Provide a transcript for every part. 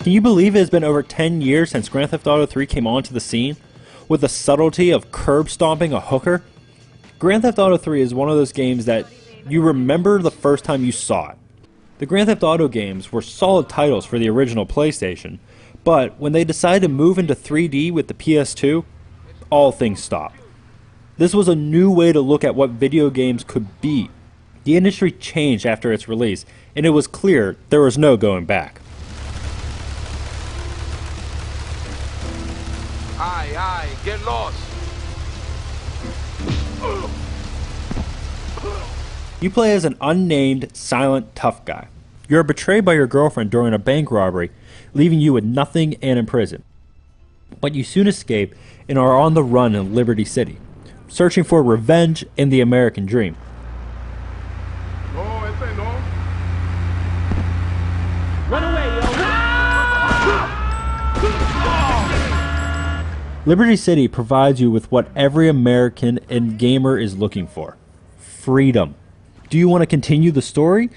Can you believe it has been over 10 years since Grand Theft Auto 3 came onto the scene? With the subtlety of curb stomping a hooker? Grand Theft Auto 3 is one of those games that you remember the first time you saw it. The Grand Theft Auto games were solid titles for the original PlayStation, but when they decided to move into 3D with the PS2, all things stopped. This was a new way to look at what video games could be. The industry changed after its release, and it was clear there was no going back. Aye, get lost. You play as an unnamed, silent, tough guy. You are betrayed by your girlfriend during a bank robbery, leaving you with nothing and in prison. But you soon escape and are on the run in Liberty City, searching for revenge and the American dream. Run away, yo. Liberty City provides you with what every American and gamer is looking for: freedom. Do you want to continue the story?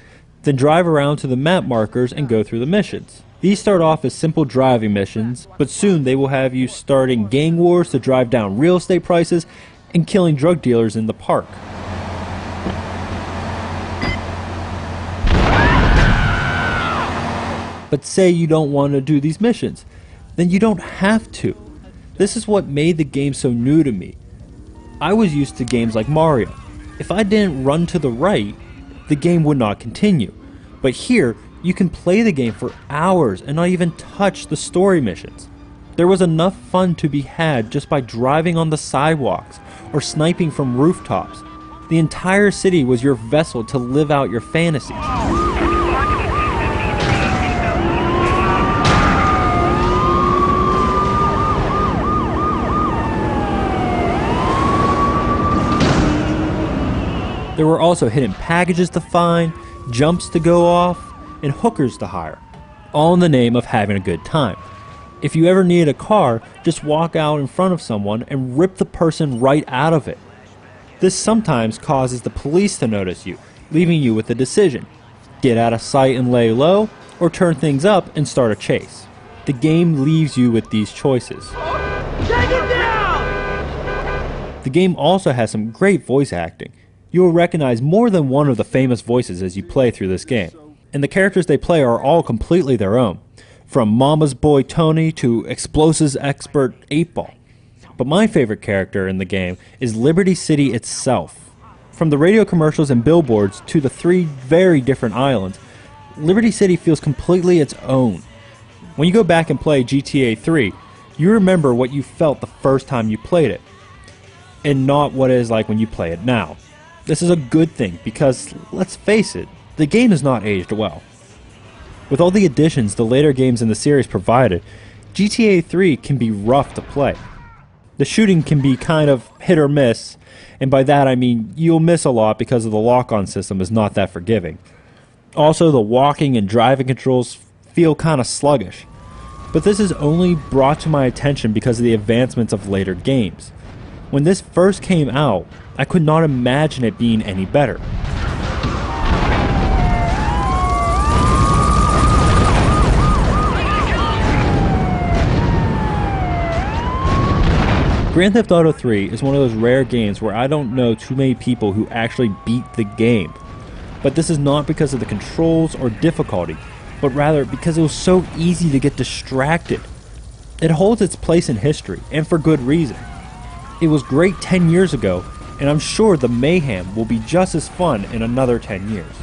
Then drive around to the map markers and go through the missions. These start off as simple driving missions, but soon they will have you starting gang wars to drive down real estate prices and killing drug dealers in the park. But say you don't want to do these missions, then you don't have to. This is what made the game so new to me. I was used to games like Mario. If I didn't run to the right, the game would not continue. But here, you can play the game for hours and not even touch the story missions. There was enough fun to be had just by driving on the sidewalks or sniping from rooftops. The entire city was your vessel to live out your fantasies. There were also hidden packages to find, jumps to go off, and hookers to hire, all in the name of having a good time. If you ever needed a car, just walk out in front of someone and rip the person right out of it. This sometimes causes the police to notice you, leaving you with a decision: get out of sight and lay low, or turn things up and start a chase. The game leaves you with these choices. Take it down! The game also has some great voice acting. You will recognize more than one of the famous voices as you play through this game, and the characters they play are all completely their own, from Mama's Boy Tony to Explosives expert 8-Ball. But my favorite character in the game is Liberty City itself. From the radio commercials and billboards to the 3 very different islands, Liberty City feels completely its own. When you go back and play GTA 3, you remember what you felt the first time you played it, and not what it is like when you play it now. This is a good thing because, let's face it, the game has not aged well. With all the additions the later games in the series provided, GTA 3 can be rough to play. The shooting can be kind of hit or miss, and by that I mean you'll miss a lot because of the lock-on system is not that forgiving. Also, the walking and driving controls feel kind of sluggish, but this is only brought to my attention because of the advancements of later games. When this first came out, I could not imagine it being any better. Grand Theft Auto 3 is one of those rare games where I don't know too many people who actually beat the game. But this is not because of the controls or difficulty, but rather because it was so easy to get distracted. It holds its place in history, and for good reason. It was great 10 years ago, and I'm sure the mayhem will be just as fun in another 10 years.